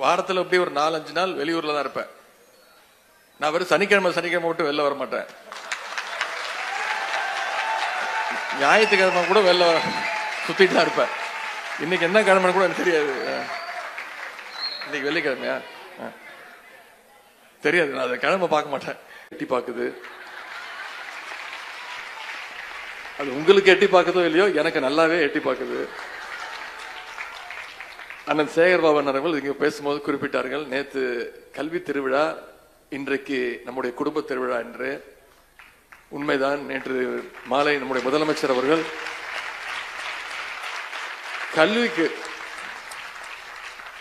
வாரத்தில் எப்படி ஒரு 4-5 நாள் வெளியூர்ல தான் இருப்பேன். நான் வெறும் சனிக்கிழமை மட்டும் வெளில வர மாட்டேன். ஞாயிற்றுக்கிழமை கூட வெளில சுத்திட்டு தான் இருப்பேன். இன்னைக்கு என்ன கிழமைன்னு கூட எனக்கு தெரியாது. இன்னைக்கு வெள்ளிக்கிழமையா தெரியாது. நான் அதை கிழமை பார்க்க மாட்டேன். எட்டி பார்க்குது. அது உங்களுக்கு எட்டி பார்க்குதோ இல்லையோ, எனக்கு நல்லாவே எட்டி பார்க்குது. அண்ணன் சேகர் பாபன் அவர்கள் இங்க பேசும்போது குறிப்பிட்டார்கள், நேற்று கல்வி திருவிழா, இன்றைக்கு நம்முடைய குடும்ப திருவிழா என்று. உண்மைதான். நேற்று மாலை நம்முடைய முதலமைச்சர் அவர்கள் கல்விக்கு,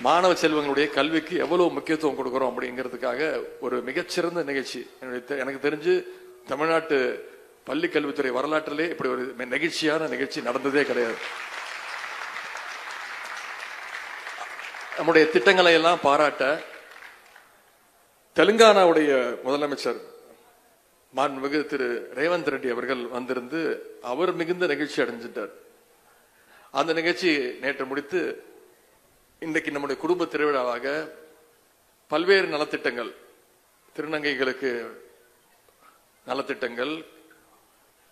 மாணவ செல்வங்களுடைய கல்விக்கு எவ்வளவு முக்கியத்துவம் கொடுக்கிறோம் அப்படிங்கிறதுக்காக ஒரு மிகச்சிறந்த நிகழ்ச்சி. எனக்கு தெரிஞ்சு தமிழ்நாட்டு பள்ளி கல்வித்துறை வரலாற்றிலே இப்படி ஒரு நெகிழ்ச்சியான நிகழ்ச்சி நடந்ததே கிடையாது. நம்முடைய திட்டங்களை எல்லாம் பாராட்ட தெலுங்கானாவுடைய முதலமைச்சர் மாண்புமிகு திரு ரேவந்த் ரெட்டி அவர்கள் வந்திருந்து அவர் மிகுந்த நிகழ்ச்சி அடைஞ்சிட்டார். அந்த நிகழ்ச்சி நேற்று முடித்து இன்றைக்கு நம்முடைய குடும்ப திருவிழாவாக பல்வேறு நலத்திட்டங்கள், திருநங்கைகளுக்கு நலத்திட்டங்கள்,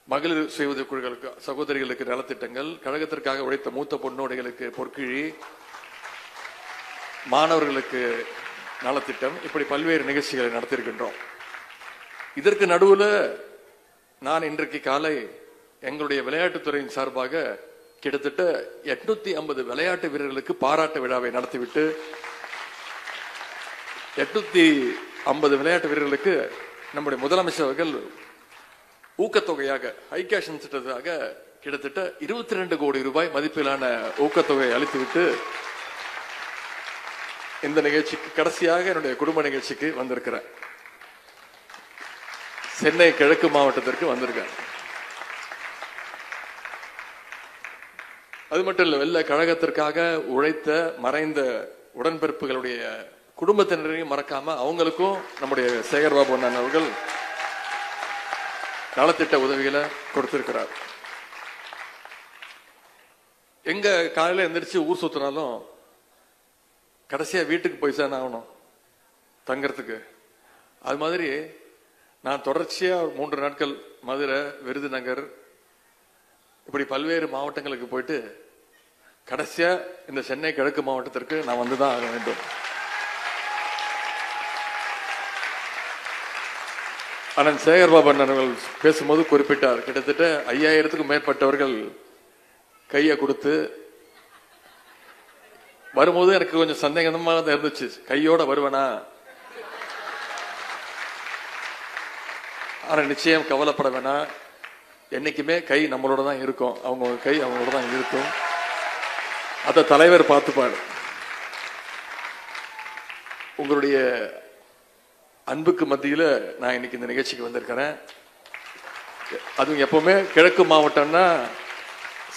மகளிர் சுய உதவி குழுக்களுக்கு, சகோதரிகளுக்கு நலத்திட்டங்கள், கழகத்திற்காக உழைத்த மூத்த பொன்னோடைகளுக்கு பொற்கிழி, மாணவர்களுக்கு நலத்திட்டம், இப்படி பல்வேறு நிகழ்ச்சிகளை நடத்தியிருக்கின்றோம். இதற்கு நடுவில் நான் இன்றைக்கு காலை எங்களுடைய விளையாட்டுத்துறையின் சார்பாக கிட்டத்தட்ட 850 விளையாட்டு வீரர்களுக்கு பாராட்டு விழாவை நடத்திவிட்டு 850 விளையாட்டு வீரர்களுக்கு நம்முடைய முதலமைச்சர் அவர்கள் ஊக்கத்தொகையாக ஹை கேஷ் திட்டத்தாக கிட்டத்தட்ட 22 கோடி ரூபாய் மதிப்பிலான ஊக்கத்தொகை அளித்துவிட்டு இந்த நிகழ்ச்சிக்கு கடைசியாக என்னுடைய குடும்ப நிகழ்ச்சிக்கு வந்திருக்கிறேன். சென்னை கிழக்கு மாவட்டத்திற்கு வந்திருக்கேன். அது மட்டும் இல்ல, வெள்ள கழகத்திற்காக உழைத்த மறைந்த உடன்பிறப்புகளுடைய குடும்பத்தினரையும் மறக்காம அவங்களுக்கும் நம்முடைய சேகர்பாபு அண்ணன் அவர்கள் நலத்திட்ட உதவிகளை கொடுத்திருக்கிறார். எங்க காலையில எந்திரிச்சு ஊர் சுத்தினாலும் கடைசியா வீட்டுக்கு போய் தான் ஆகணும் தங்கறதுக்கு. அது மாதிரி நான் தொடர்ச்சியா 3 நாட்கள் மதுரை, விருதுநகர், இப்படி பல்வேறு மாவட்டங்களுக்கு போயிட்டு கடைசியா இந்த சென்னை கிழக்கு மாவட்டத்திற்கு நான் வந்துதான் ஆக வேண்டும். அண்ணன் சேகர்பாபு அவர்கள் பேசும்போது குறிப்பிட்டார், கிட்டத்தட்ட 5000க்கும் மேற்பட்டவர்கள் கையை கொடுத்து வரும்போது எனக்கு கொஞ்சம் சந்தேகமாக தான் இருந்துச்சு, கையோட வருவனா. ஆனா நிச்சயம் கவலைப்பட வேணாம், என்னைக்குமே கை நம்மளோட தான் இருக்கும், அவங்க கை அவங்களோட தான் இருக்கும். அத தலைவர் பார்த்துப்பாரு. உங்களுடைய அன்புக்கு மத்தியில நான் இன்னைக்கு இந்த நிகழ்ச்சிக்கு வந்திருக்கிறேன். அதுவும் எப்பவுமே கிழக்கு மாவட்டம்னா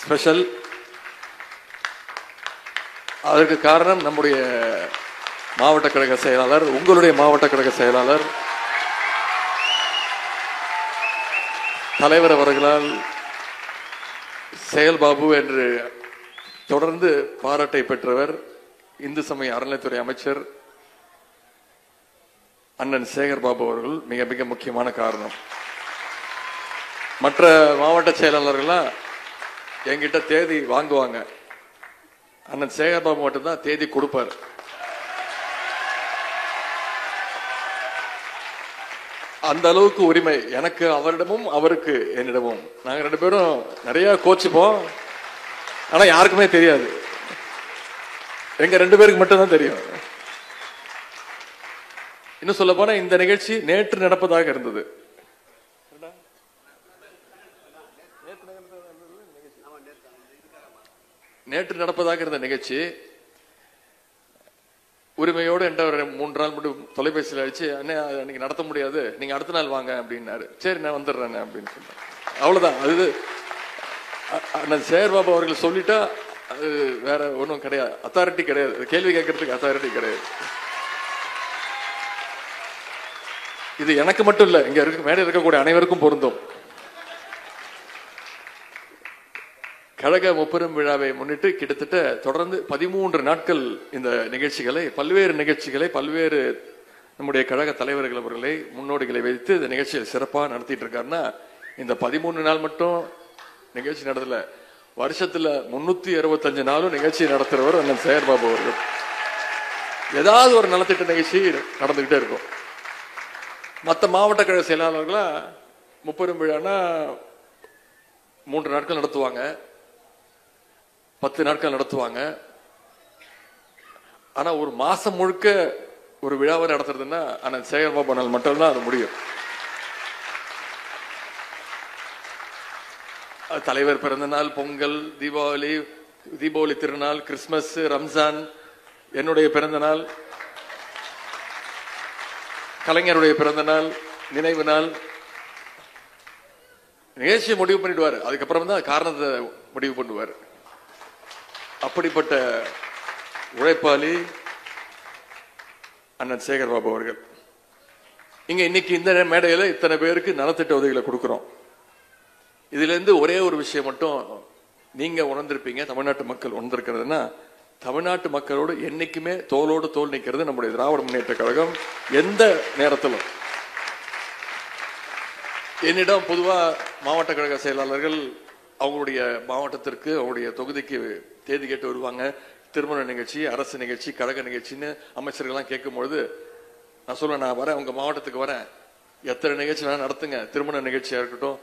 ஸ்பெஷல். அதற்கு காரணம் நம்முடைய மாவட்ட கழக செயலாளர், உங்களுடைய மாவட்ட கழக செயலாளர் தலைவர் அவர்களால் செயல்பாபு என்று தொடர்ந்து பாராட்டை பெற்றவர் இந்து சமய அறநிலைத்துறை அமைச்சர் அண்ணன் சேகர்பாபு அவர்கள் மிக மிக முக்கியமான காரணம். மற்ற மாவட்ட செயலாளர்கள்லாம் என்கிட்ட தேதி வாங்குவாங்க, அண்ணன் சேகர்பாபு மட்டும்தான் தேதி கொடுப்பார். அந்த அளவுக்கு உரிமை எனக்கு அவரிடமும் அவருக்கு என்னிடமும். நாங்க 2 பேரும் நிறைய கோச்சிப்போம், ஆனா யாருக்குமே தெரியாது, எங்க 2 பேருக்கு மட்டும்தான் தெரியும். இன்னும் சொல்ல போனா இந்த நிகழ்ச்சி நேற்று நடப்பதாக இருந்தது. நேற்று நடப்பதாக இருந்த நிகழ்ச்சி உரிமையோடு என்ற ஒரு 3 நாள் மட்டும் தொலைபேசியில் அடிச்சு, அண்ணே அன்னைக்கு நடத்த முடியாது, நீங்க அடுத்த நாள் வாங்க அப்படின்னாரு. சரி நான் வந்துடுறேன் அப்படின்னு சொன்னேன். அவ்வளவுதான். அது அண்ணன் சேகர்பாபு அவர்கள் சொல்லிட்டா அது வேற ஒன்றும் கிடையாது, அத்தாரிட்டி கிடையாது, கேள்வி கேட்கறதுக்கு அத்தாரிட்டி கிடையாது. இது எனக்கு மட்டும் இல்ல, இங்க மேடையில் இருக்கக்கூடிய அனைவருக்கும் பொருந்தும். கழக முப்பெரும் விழாவை முன்னிட்டு கிட்டத்தட்ட தொடர்ந்து 13 நாட்கள் இந்த நிகழ்ச்சிகளை, பல்வேறு நிகழ்ச்சிகளை, பல்வேறு நம்முடைய கழக தலைவர்கள் அவர்களை, முன்னோடிகளை வைத்து இந்த நிகழ்ச்சியை சிறப்பாக நடத்திட்டு இருக்காருன்னா, இந்த 13 நாள் மட்டும் நிகழ்ச்சி நடத்தல, வருஷத்துல 365 நாளும் நிகழ்ச்சி நடத்துறவர் அண்ணன் சேகர் பாபு அவர்கள். ஏதாவது ஒரு நலத்திட்ட நிகழ்ச்சி நடந்துகிட்டே இருக்கும். மற்ற மாவட்ட கழக செயலாளர்களா முப்பெரும் விழானா 3 நாட்கள் நடத்துவாங்க, 10 நாட்கள் நடத்துவாங்க. ஆனா ஒரு மாசம் முழுக்க ஒரு விழாவை நடத்துறதுன்னா அண்ணன் சேகர் பாபு மட்டும்தான் அது முடியும். தலைவர் பிறந்த நாள், பொங்கல், தீபாவளி திருநாள், கிறிஸ்துமஸ், ரம்ஜான், என்னுடைய பிறந்த நாள், கலைஞருடைய பிறந்த நாள், நினைவு நாள், நிகழ்ச்சியை முடிவு பண்ணிடுவார். அதுக்கப்புறம் தான் காரணத்தை முடிவு பண்ணுவார். அப்படிப்பட்ட உழைப்பாளி அண்ணன் சேகர் பாபு அவர்கள். இங்க இன்னைக்கு இந்த மேடையில இத்தனை பேருக்கு நலத்திட்ட உதவிகளை கொடுக்கிறோம். இதுல இருந்து ஒரே ஒரு விஷயம் மட்டும் நீங்க உணர்ந்திருப்பீங்க, தமிழ்நாட்டு மக்கள் உணர்ந்திருக்கிறதுனா, தமிழ்நாட்டு மக்களோடு என்னைக்குமே தோளோடு தோல் நிற்கிறது நம்முடைய திராவிட முன்னேற்ற கழகம். எந்த நேரத்திலும் என்னிடம் பொதுவா மாவட்ட கழக செயலாளர்கள் அவங்களுடைய மாவட்டத்திற்கு, அவங்களுடைய தொகுதிக்கு தேதி கேட்டு வருவாங்க. திருமண நிகழ்ச்சி, அரசு நிகழ்ச்சி, கழக நிகழ்ச்சின்னு அமைச்சர்கள்லாம் கேட்கும்பொழுது நான் சொல்லுவேன், நான் வரேன், உங்க மாவட்டத்துக்கு வரேன், எத்தனை நிகழ்ச்சி வேணா நடத்துங்க, திருமண நிகழ்ச்சியா இருக்கட்டும்,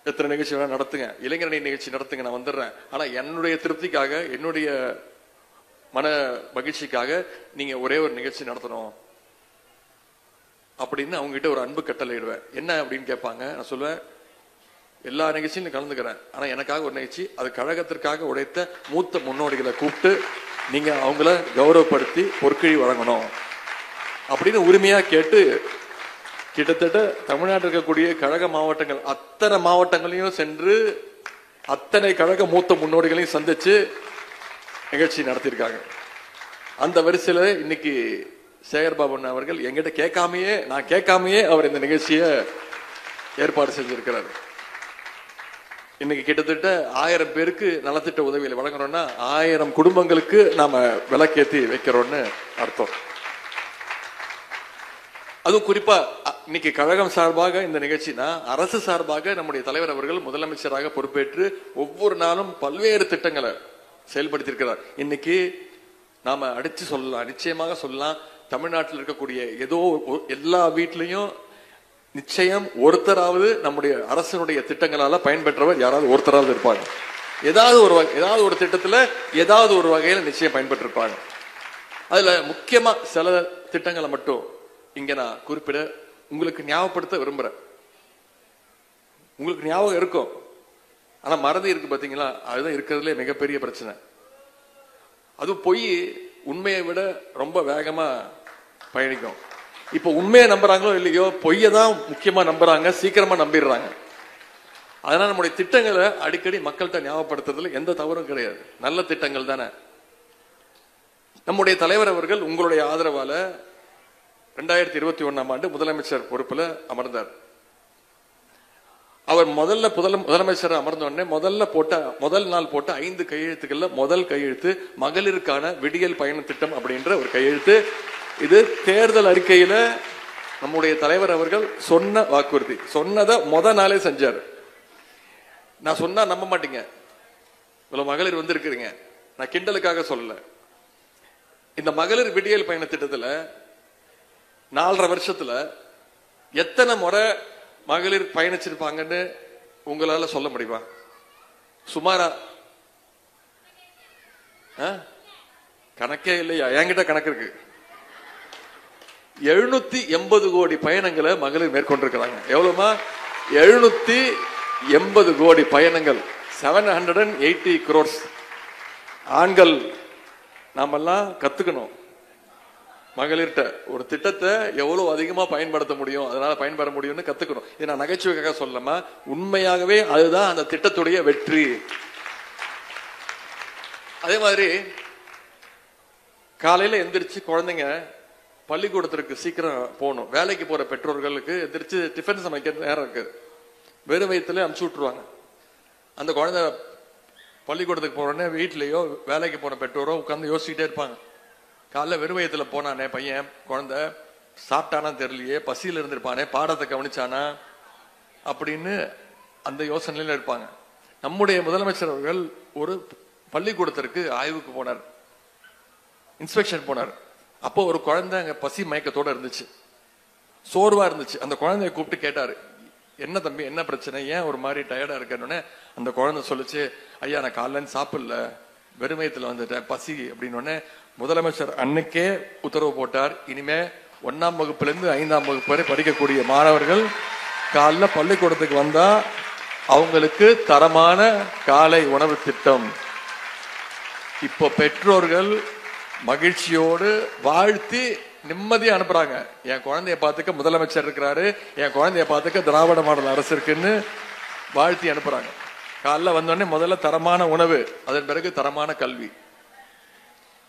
எத்தனை நிகழ்ச்சி வேணா நடத்துங்க, இளைஞரணி நிகழ்ச்சி நடத்துங்க, நான் வந்துடுறேன். ஆனா என்னுடைய திருப்திக்காக, என்னுடைய மன மகிழ்ச்சிக்காக நீங்க ஒரே ஒரு நிகழ்ச்சி நடத்தணும் அப்படின்னு அவங்க கிட்ட ஒரு அன்பு கட்டளையிடுவேன். என்ன அப்படின்னு கேட்பாங்க. நான் சொல்லுவேன், எல்லா நிகழ்ச்சியும் கலந்துக்கிறேன், ஆனா எனக்காக ஒரு நிகழ்ச்சி, அது கழகத்திற்காக உடைத்த மூத்த முன்னோடிகளை கூப்பிட்டு நீங்க அவங்கள கௌரவப்படுத்தி பொற்கிழி வழங்கணும் அப்படின்னு உரிமையா கேட்டு, கிட்டத்தட்ட தமிழ்நாட்டில் இருக்கக்கூடிய கழக மாவட்டங்கள் அத்தனை மாவட்டங்களையும் சென்று அத்தனை கழக மூத்த முன்னோடிகளையும் சந்திச்சு நிகழ்ச்சி நடத்தியிருக்காங்க. அந்த வரிசையில இன்னைக்கு சேகர் பாபு அவர்கள் எங்கிட்ட கேட்காமையே, நான் கேட்காமையே அவர் இந்த நிகழ்ச்சியை ஏற்பாடு செஞ்சிருக்கிறார். இன்னைக்கு கிட்டத்தட்ட 1000 பேருக்கு நலத்திட்ட உதவிகளை வழங்குறோம்னா 1000 குடும்பங்களுக்கு நாம விளக்கேற்றி வைக்கிறோம்னு அர்த்தம். அதுவும் குறிப்பா இன்னைக்கு கழகம் சார்பாக இந்த நிகழ்ச்சினா, அரசு சார்பாக நம்முடைய தலைவர் அவர்கள் முதலமைச்சராக பொறுப்பேற்று ஒவ்வொரு நாளும் பல்வேறு திட்டங்களை செயல்படுத்தியிருக்கிறார். இன்னைக்கு நாம அடிச்சு சொல்லலாம், நிச்சயமாக சொல்லலாம், தமிழ்நாட்டில் இருக்கக்கூடிய ஏதோ எல்லா வீட்லயும் நிச்சயம் ஒருத்தராவது நம்முடைய அரசினுடைய திட்டங்களால பயன்பெற்றவர் யாராவது ஒருத்தராவது இருப்பாங்க. ஏதாவது ஒரு திட்டத்துல ஏதாவது ஒரு வகையில நிச்சயம் பயன்பெற்றிருப்பாங்க. அதுல முக்கியமா சில திட்டங்களை மட்டும் இங்க நான் குறிப்பிட உங்களுக்கு ஞாபகப்படுத்த விரும்புறேன். உங்களுக்கு ஞாபகம் இருக்கும், ஆனா மறதி இருக்கு பாத்தீங்களா, அதுதான் இருக்கிறதுல மிகப்பெரிய பிரச்சனை. அது பொய் உண்மையை விட ரொம்ப வேகமா பயணிக்கும். இப்ப உண்மையை நம்புறாங்களோ இல்லையோ, பொய்யை தான் முக்கியமா நம்புறாங்க, சீக்கிரமா நம்பிடுறாங்க. அதனால நம்முடைய திட்டங்களை அடிக்கடி மக்கள்கிட்ட ஞாபகப்படுத்துறதுல எந்த தவறும் கிடையாது, நல்ல திட்டங்கள் தானே. நம்முடைய தலைவர் அவர்கள் உங்களுடைய ஆதரவால 2021ஆம் ஆண்டு முதலமைச்சர் பொறுப்புல அமர்ந்தார். அவர் முதலமைச்சர் அமர்ந்த உடனே முதல் நாள் போட்ட 5 கையெழுத்துக்கள்ல முதல் கையெழுத்து மகளிருக்கான விடியல் பயண திட்டம் அப்படின்ற ஒரு கையெழுத்து. இது தேர்தல் அறிக்கையில நம்முடைய தலைவர் அவர்கள் சொன்ன வாக்குறுதி, சொன்னதை நாளே செஞ்சார். நான் சொன்னா நம்ப மாட்டீங்க, இவ்வளவு மகளிர் வந்திருக்கிறீங்க, நான் கிண்டலுக்காக சொல்லல. இந்த மகளிர் விடியல் பயண திட்டத்துல 4.5 வருஷத்துல எத்தனை முறை மகளிர் பயணிச்சிருப்பாங்கன்னு உங்களால சொல்ல முடியுமா? சுமாரா கணக்கே இல்லையா? என்கிட்ட கணக்கு இருக்கு. 780 கோடி பயணங்களை மகளிர் மேற்கொண்டிருக்கிறாங்க. எவ்வளவுமா? 780 கோடி பயணங்கள், 780 crores. ஆண்கள் நாமெல்லாம் கத்துக்கணும், மகளிர்கிட்ட ஒரு திட்டத்தை எவ்வளவு அதிகமா பயன்படுத்த முடியும், அதனால பயன்பெற முடியும்னு கத்துக்கணும். இது நான் நகைச்சுவைக்காக சொல்லமா, உண்மையாகவே அதுதான் அந்த திட்டத்துடைய வெற்றி. அதே மாதிரி காலையில எந்திரிச்சு குழந்தைங்க பள்ளிக்கூடத்திற்கு சீக்கிரம் போகணும், வேலைக்கு போற பெற்றோர்களுக்கு எந்திரிச்சு டிஃபன் சமைக்க நேரம் இருக்கு, வெறும் வயிற்றுல அனுப்பிச்சு விட்டுருவாங்க. அந்த குழந்தை பள்ளிக்கூடத்துக்கு போனோடனே வீட்லயோ வேலைக்கு போன பெற்றோரோ உட்காந்து யோசிச்சுட்டே இருப்பாங்க. காலைல வெறுவயத்துல போனானே பையன் குழந்தை சாப்பிட்டானா தெரியலையே, பசியில இருந்திருப்பானே, பாடத்தை கவனிச்சானா அப்படின்னு அந்த யோசனையில இருப்பாங்க. நம்முடைய முதலமைச்சர் அவர்கள் ஒரு பள்ளிக்கூடத்திற்கு ஆய்வுக்கு போனார், இன்ஸ்பெக்ஷன் போனார். அப்போ ஒரு குழந்தை அங்க பசி மயக்கத்தோட இருந்துச்சு, சோர்வா இருந்துச்சு. அந்த குழந்தைய கூப்பிட்டு கேட்டாரு, என்ன தம்பி என்ன பிரச்சனை, ஏன் ஒரு மாதிரி டயர்டா இருக்கன்னு. அந்த குழந்தை சொல்லுச்சு, ஐயா நான் காலையில சாப்பிடல, வெறுமயத்துல வந்துட்டேன், பசி அப்படின்னு. முதலமைச்சர் அன்னைக்கே உத்தரவு போட்டார், இனிமே 1ஆம் வகுப்புல இருந்து 5ஆம் வகுப்பு வரை படிக்கக்கூடிய மாணவர்கள் காலைல பள்ளிக்கூடத்துக்கு வந்தா அவங்களுக்கு தரமான காலை உணவு திட்டம். இப்போ பெற்றோர்கள் மகிழ்ச்சியோடு வாழ்த்தி நிம்மதியா அனுப்புறாங்க. என் குழந்தைய பார்த்துக்க முதலமைச்சர் இருக்கிறாரு, என் குழந்தைய பார்த்துக்க திராவிட மாடல் அரசு இருக்குன்னு வாழ்த்தி அனுப்புறாங்க. காலைல வந்தோடனே முதல்ல தரமான உணவு, அதன் பிறகு தரமான கல்வி.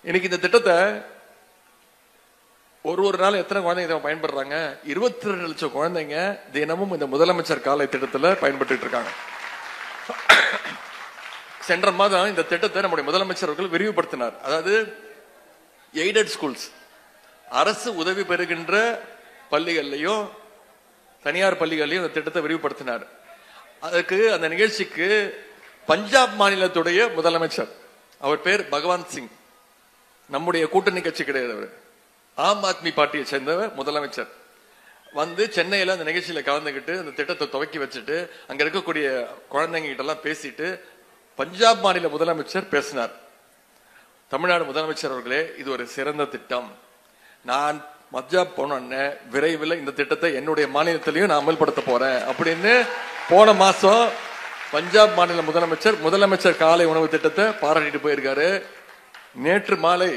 இன்னைக்கு இந்த திட்டத்தை ஒரு நாள் எத்தனை குழந்தைங்க பயன்படுறாங்க? 22 லட்சம் குழந்தைங்க தினமும் இந்த முதலமைச்சர் காலை திட்டத்துல பயன்பட்டு இருக்காங்க. சென்ற மாதம் இந்த திட்டத்தை நம்முடைய முதலமைச்சர் அவர்கள் விரிவுபடுத்தினார். அதாவது எய்டட் ஸ்கூல்ஸ், அரசு உதவி பெறுகின்ற பள்ளிகள்லையும் தனியார் பள்ளிகள்லையும் இந்த திட்டத்தை விரிவுபடுத்தினார். அதுக்கு அந்த நிகழ்ச்சிக்கு பஞ்சாப் மாநிலத்துடைய முதலமைச்சர், அவர் பேர் பகவான் சிங், நம்முடைய கூட்டணி கட்சி கிடையாது, அவர் ஆம் ஆத்மி பார்ட்டியை சேர்ந்தவர் முதலமைச்சர், வந்து சென்னையில அந்த நிகழ்ச்சியில கலந்துகிட்டு அந்த திட்டத்தை துவக்கி வச்சுட்டு அங்க இருக்கக்கூடிய குழந்தைங்க கிட்ட எல்லாம் பேசிட்டு பஞ்சாப் மாநில முதலமைச்சர் பேசினார். தமிழ்நாடு முதலமைச்சர் அவர்களே, இது ஒரு சிறந்த திட்டம், நான் பஞ்சாப் போனோடனே விரைவில் இந்த திட்டத்தை என்னுடைய மாநிலத்திலையும் நான் அமல்படுத்த போறேன் அப்படின்னு போன மாசம் பஞ்சாப் மாநில முதலமைச்சர் காலை உணவு திட்டத்தை பாராட்டிட்டு போயிருக்காரு. நேற்று மாலை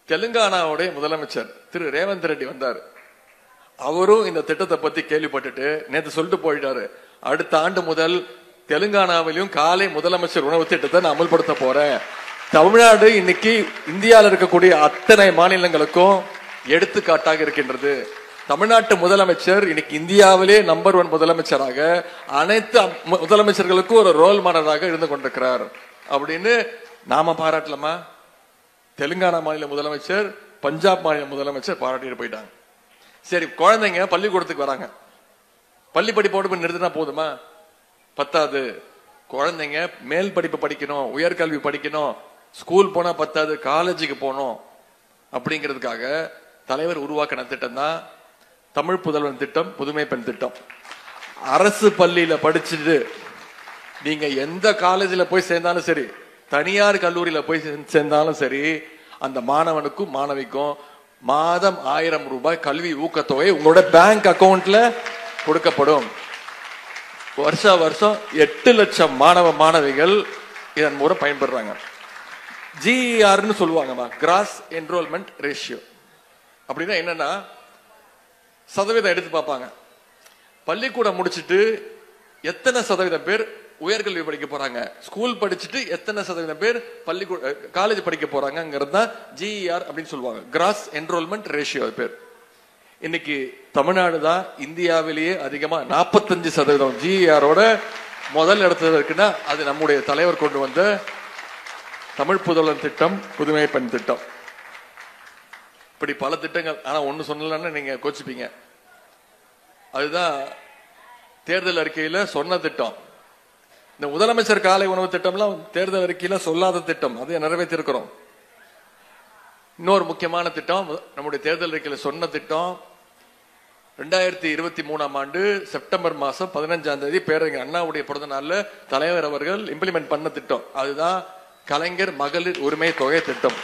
தெலுங்கானாவுடைய முதலமைச்சர் திரு ரேவந்த் ரெட்டி வந்தார். அவரும் இந்த திட்டத்தை பத்தி கேள்விப்பட்டுட்டு நேற்று சொல்லிட்டு போயிட்டாரு, அடுத்த ஆண்டு முதல் தெலுங்கானாவிலும் காலை முதலமைச்சர் உணவு திட்டத்தை நான் அமல்படுத்த போறேன். தமிழ்நாடு இன்னைக்கு இந்தியாவில் இருக்கக்கூடிய அத்தனை மாநிலங்களுக்கும் எடுத்துக்காட்டாக இருக்கின்றது. தமிழ்நாட்டு முதலமைச்சர் இன்னைக்கு இந்தியாவிலே நம்பர் 1 முதலமைச்சராக அனைத்து முதலமைச்சர்களுக்கும் ஒரு ரோல் மாடலாக இருந்து கொண்டிருக்கிறார் அப்படின்னு நாம பாராட்டலாமா? தெலுங்கானா மாநில முதலமைச்சர், பஞ்சாப் மாநில முதலமைச்சர் பாராட்டிட்டு போயிட்டாங்க. சரி, குழந்தைங்க பள்ளிக்கூடத்துக்கு வராங்க, பள்ளி படிப்போடு நிறுத்தினா போதுமா? பத்தாது. குழந்தைங்க மேல் படிப்பு படிக்கணும், உயர்கல்வி படிக்கணும், ஸ்கூல் போனா பத்தாது, காலேஜுக்கு போகணும். அப்படிங்கிறதுக்காக தலைவர் உருவாக்கின திட்டம் தான் தமிழ் புதல்வன் திட்டம், புதுமை பெண் திட்டம். அரசு பள்ளியில படிச்சுட்டு நீங்க எந்த காலேஜில் போய் சேர்ந்தாலும் சரி, தனியார் கல்லூரியில போய் சேர்ந்தாலும் சரி, அந்த மாணவனுக்கும் மாணவிக்கும் மாதம் 1000 ரூபாய் கல்வி ஊக்கத்தொகை உங்களோட பேங்க் அக்கவுண்ட்ல கொடுக்கப்படும். வருஷம் 8 லட்சம் மாணவ மாணவிகள் இதன் மூலம் பயன்படுறாங்க. ஜிஆர்னு சொல்லுவாங்கம்மா, கிராஸ் என்ரோல்மெண்ட் ரேஷியோ. அப்படின்னா என்னன்னா, சதவீதம் எடுத்து பார்ப்பாங்க. பள்ளிக்கூடம் முடிச்சுட்டு எத்தனை சதவீதம் பேர் உயர்கல்வி படிக்க போறாங்க, ஸ்கூல் படிச்சுட்டு எத்தனை சதவீதம் பேர் காலேஜ் படிக்க போறாங்கிறது தான் ஜிஆர் அப்படின்னு சொல்லுவாங்க, கிராஸ் என்ரோல்மெண்ட் ரேஷியோ பேர். இன்னைக்கு தமிழ்நாடு தான் இந்தியாவிலேயே அதிகமா 45% ஜிஆரோட முதல் இடத்துல இருக்குன்னா அது நம்முடைய தலைவர் கொண்டு வந்த தமிழ் புதல்வன் திட்டம், புதுமை பெண் திட்டம். இப்படி பல திட்டங்கள். ஆனா ஒண்ணு சொன்னலன்னா நீங்க கோச்சிப்பீங்க, அதுதான் தேர்தல் அறிக்கையில சொன்ன திட்டம். இந்த முதலமைச்சர் காலை உணவு திட்டம்லாம் தேர்தல் அறிக்கையில சொல்லாத திட்டம், அதை நிறைவேற்றிருக்கிறோம். இன்னொரு முக்கியமான திட்டம் நம்முடைய தேர்தல் அறிக்கையில சொன்ன திட்டம், 2023ஆம் ஆண்டு செப்டம்பர் மாசம் 15ஆம் தேதி பேரறிஞர் அண்ணாவுடைய பிறந்த நாள்ல தலைவர் அவர்கள் இம்ப்ளிமெண்ட் பண்ண திட்டம், அதுதான் கலைஞர் மகளிர் உரிமை தொகை திட்டம்.